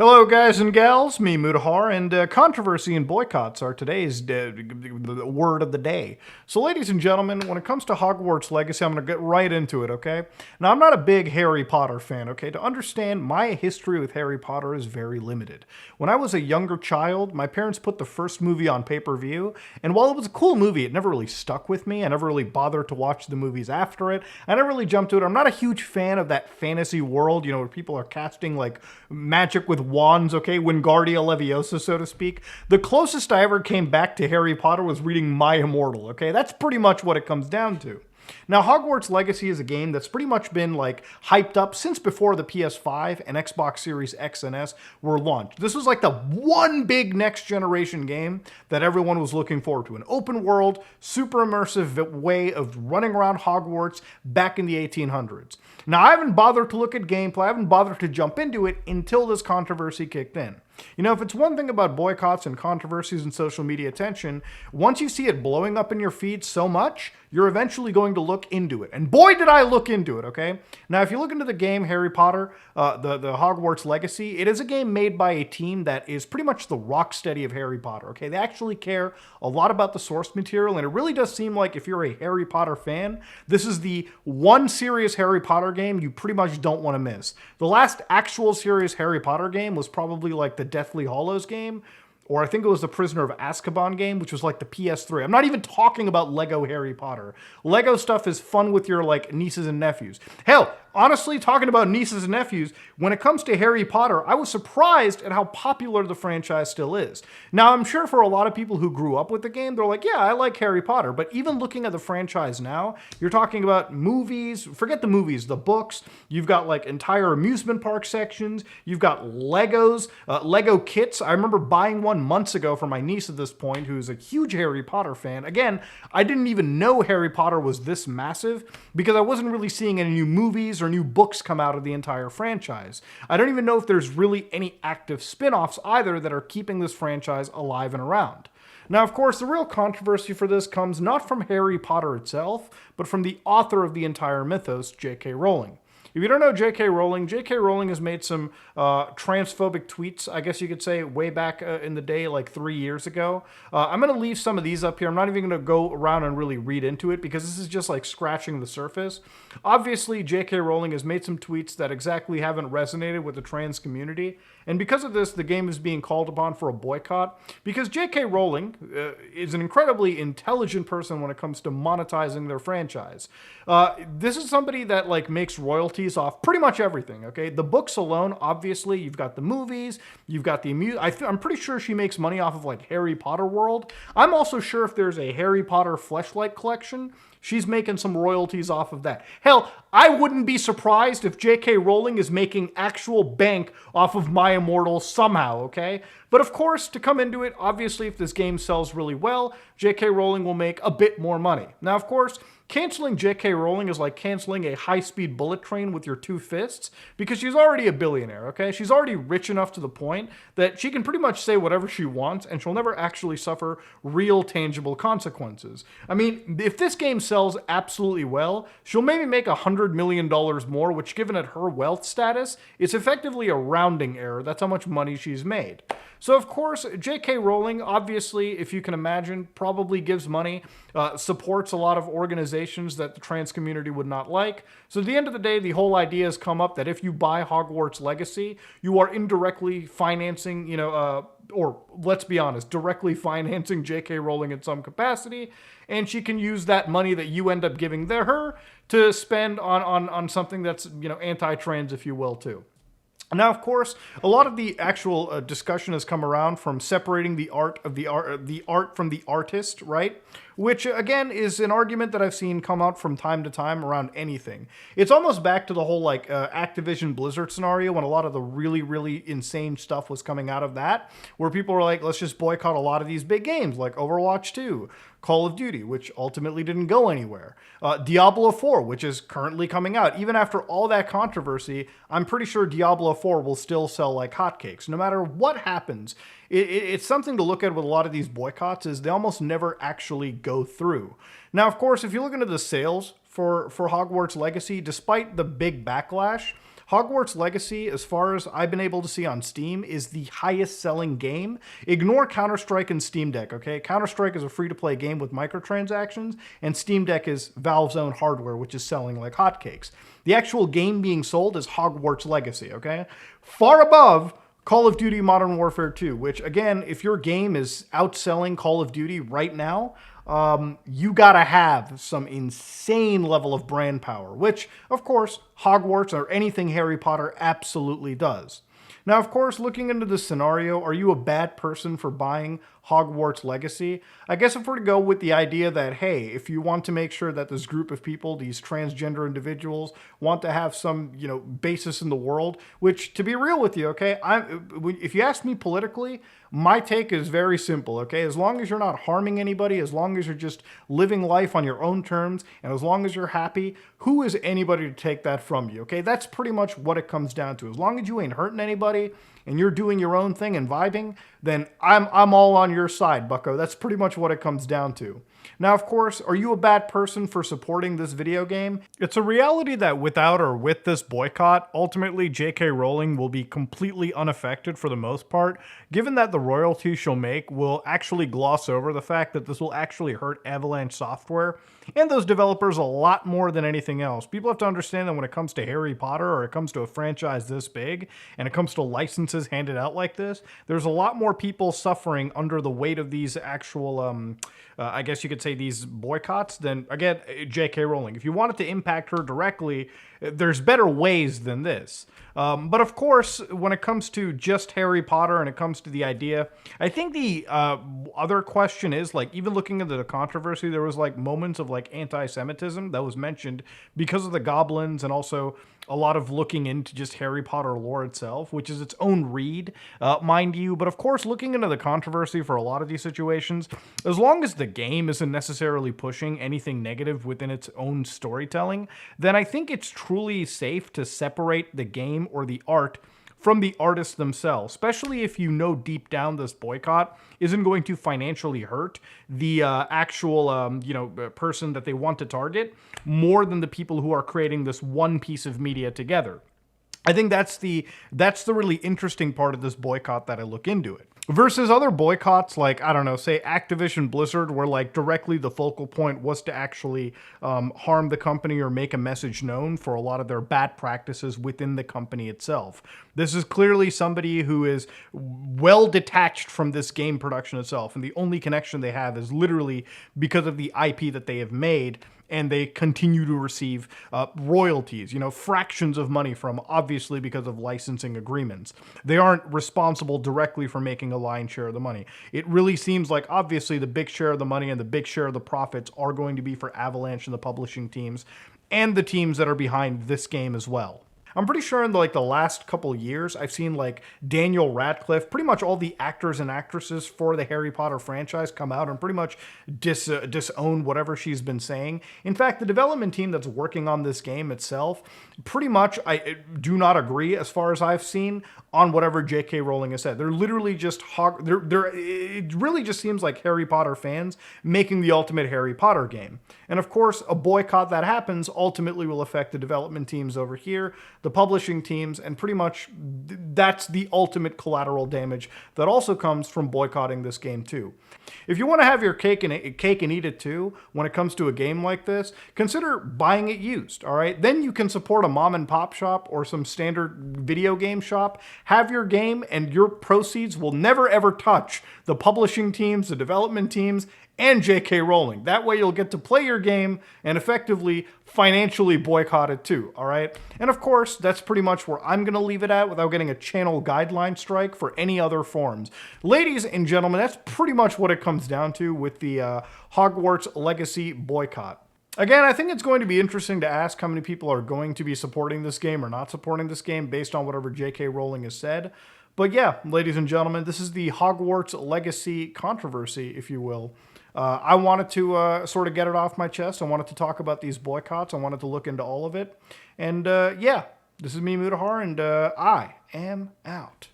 Hello, guys and gals. Me, Mudahar, and controversy and boycotts are today's word of the day. So, ladies and gentlemen, when it comes to Hogwarts Legacy, I'm going to get right into it, okay? Now, I'm not a big Harry Potter fan, okay? To understand, my history with Harry Potter is very limited. When I was a younger child, my parents put the first movie on pay-per-view, and while it was a cool movie, it never really stuck with me. I never really bothered to watch the movies after it. I never really jumped to it. I'm not a huge fan of that fantasy world, where people are casting, like, magic with wands, okay? Wingardia Leviosa, so to speak. The closest I ever came back to Harry Potter was reading My Immortal, okay? That's pretty much what it comes down to. Now, Hogwarts Legacy is a game that's pretty much been like hyped up since before the PS5 and Xbox Series X and S were launched. This was like the one big next generation game that everyone was looking forward to. An open world, super immersive way of running around Hogwarts back in the 1800s. Now, I haven't bothered to look at gameplay, I haven't bothered to jump into it until this controversy kicked in. If it's one thing about boycotts and controversies and social media attention, once you see it blowing up in your feed so much, you're eventually going to look into it. And boy, did I look into it, okay? Now, if you look into the game Harry Potter, the Hogwarts Legacy, it is a game made by a team that is pretty much the Rocksteady of Harry Potter, okay? They actually care a lot about the source material, and it really does seem like if you're a Harry Potter fan, this is the one serious Harry Potter game you pretty much don't want to miss. The last actual serious Harry Potter game was probably like the Deathly Hallows game, or I think it was the Prisoner of Azkaban game, which was like the PS3. I'm not even talking about Lego Harry Potter. Lego stuff is fun with your like nieces and nephews. Hell, honestly, talking about nieces and nephews, when it comes to Harry Potter, I was surprised at how popular the franchise still is. Now, I'm sure for a lot of people who grew up with the game, they're like, yeah, I like Harry Potter. But even looking at the franchise now, you're talking about movies, forget the movies, the books, you've got like entire amusement park sections, you've got Legos, Lego kits. I remember buying one months ago for my niece at this point, who's a huge Harry Potter fan. Again, I didn't even know Harry Potter was this massive because I wasn't really seeing any new movies or new books come out of the entire franchise. I don't even know if there's really any active spin-offs either that are keeping this franchise alive and around. Now, of course, the real controversy for this comes not from Harry Potter itself, but from the author of the entire mythos, J.K. Rowling. If you don't know J.K. Rowling has made some transphobic tweets, I guess you could say, way back in the day, like 3 years ago. I'm going to leave some of these up here. I'm not even going to go around and really read into it because this is just like scratching the surface. Obviously, J.K. Rowling has made some tweets that exactly haven't resonated with the trans community. And because of this, the game is being called upon for a boycott because J.K. Rowling is an incredibly intelligent person when it comes to monetizing their franchise. This is somebody that like makes royalties off pretty much everything, okay? The books alone, obviously, you've got the movies, you've got the I'm pretty sure she makes money off of like Harry Potter World. I'm also sure if there's a Harry Potter Fleshlight collection, she's making some royalties off of that. Hell, I wouldn't be surprised if J.K. Rowling is making actual bank off of My Immortal somehow, okay? But of course, to come into it, obviously, if this game sells really well, J.K. Rowling will make a bit more money. Now, of course, canceling J.K. Rowling is like canceling a high-speed bullet train with your two fists because she's already a billionaire, okay? She's already rich enough to the point that she can pretty much say whatever she wants and she'll never actually suffer real tangible consequences. I mean, if this game sells absolutely well, she'll maybe make $100 million more, which given at her wealth status, is effectively a rounding error. That's how much money she's made. So, of course, J.K. Rowling, obviously, if you can imagine, probably gives money, supports a lot of organizations that the trans community would not like. So at the end of the day, the whole idea has come up that if you buy Hogwarts Legacy, you are indirectly financing, or let's be honest, directly financing J.K. Rowling in some capacity, and she can use that money that you end up giving her to spend on something that's, anti-trans, if you will, too. Now, of course, a lot of the actual discussion has come around from separating the art from the artist, right? Which, again, is an argument that I've seen come out from time to time around anything. It's almost back to the whole, Activision Blizzard scenario when a lot of the really, really insane stuff was coming out of that, where people were like, let's just boycott a lot of these big games, like Overwatch 2, Call of Duty, which ultimately didn't go anywhere, Diablo 4, which is currently coming out. Even after all that controversy, I'm pretty sure Diablo 4 will still sell like hotcakes. No matter what happens, it's something to look at with a lot of these boycotts is they almost never actually go through. Now, of course, if you look into the sales for Hogwarts Legacy, despite the big backlash, Hogwarts Legacy, as far as I've been able to see on Steam, is the highest selling game. Ignore Counter-Strike and Steam Deck, okay? Counter-Strike is a free-to-play game with microtransactions, and Steam Deck is Valve's own hardware, which is selling like hotcakes. The actual game being sold is Hogwarts Legacy, okay? Far above Call of Duty Modern Warfare 2, which, again, if your game is outselling Call of Duty right now, you gotta have some insane level of brand power, which, of course, Hogwarts or anything Harry Potter absolutely does. Now, of course, looking into this scenario, are you a bad person for buying Hogwarts Legacy? I guess if we're to go with the idea that, hey, if you want to make sure that this group of people, these transgender individuals, want to have some, basis in the world, which, to be real with you, okay, if you ask me politically, my take is very simple, okay? As long as you're not harming anybody, as long as you're just living life on your own terms, and as long as you're happy, who is anybody to take that from you, okay? That's pretty much what it comes down to. As long as you ain't hurting anybody and you're doing your own thing and vibing, then I'm all on your side, bucko. That's pretty much what it comes down to. Now, of course, are you a bad person for supporting this video game? It's a reality that without or with this boycott, ultimately J.K. Rowling will be completely unaffected for the most part, given that the royalties she'll make will actually gloss over the fact that this will actually hurt Avalanche Software and those developers a lot more than anything else. People have to understand that when it comes to Harry Potter or it comes to a franchise this big and it comes to licenses handed out like this, there's a lot more people suffering under the weight of these actual, I guess you could say these boycotts than, again, J.K. Rowling. If you wanted to impact her directly, there's better ways than this. But of course, when it comes to just Harry Potter and it comes to the idea, I think the other question is, like, even looking into the controversy, there was like moments of like anti-Semitism that was mentioned because of the goblins and also a lot of looking into just Harry Potter lore itself, which is its own read, mind you. But of course, looking into the controversy for a lot of these situations, as long as the game isn't necessarily pushing anything negative within its own storytelling, then I think it's truly safe to separate the game or the art from the artists themselves, especially if you know deep down this boycott isn't going to financially hurt the actual person that they want to target more than the people who are creating this one piece of media together. I think that's the really interesting part of this boycott that I look into it. Versus other boycotts like, I don't know, say Activision Blizzard, where like directly the focal point was to actually harm the company or make a message known for a lot of their bad practices within the company itself. This is clearly somebody who is well detached from this game production itself, and the only connection they have is literally because of the IP that they have made, and they continue to receive royalties, fractions of money from, obviously because of licensing agreements. They aren't responsible directly for making a lion's share of the money. It really seems like, obviously, the big share of the money and the big share of the profits are going to be for Avalanche and the publishing teams and the teams that are behind this game as well. I'm pretty sure in the last couple of years, I've seen like Daniel Radcliffe, pretty much all the actors and actresses for the Harry Potter franchise come out and pretty much disown whatever she's been saying. In fact, the development team that's working on this game itself, pretty much I do not agree, as far as I've seen, on whatever J.K. Rowling has said. They're literally just it really just seems like Harry Potter fans making the ultimate Harry Potter game. And of course, a boycott that happens ultimately will affect the development teams over here, the publishing teams, and pretty much that's the ultimate collateral damage that also comes from boycotting this game too. If you want to have your cake and eat it too, when it comes to a game like this, consider buying it used, all right? Then you can support a mom and pop shop or some standard video game shop, have your game, and your proceeds will never ever touch the publishing teams, the development teams, and J.K. Rowling. That way you'll get to play your game and effectively financially boycott it too, all right? And of course, that's pretty much where I'm going to leave it at without getting a channel guideline strike for any other forms. Ladies and gentlemen, that's pretty much what it comes down to with the Hogwarts Legacy boycott. Again, I think it's going to be interesting to ask how many people are going to be supporting this game or not supporting this game based on whatever J.K. Rowling has said. But yeah, ladies and gentlemen, this is the Hogwarts Legacy controversy, if you will. I wanted to sort of get it off my chest. I wanted to talk about these boycotts. I wanted to look into all of it. And yeah, this is me, Mutahar, and I am out.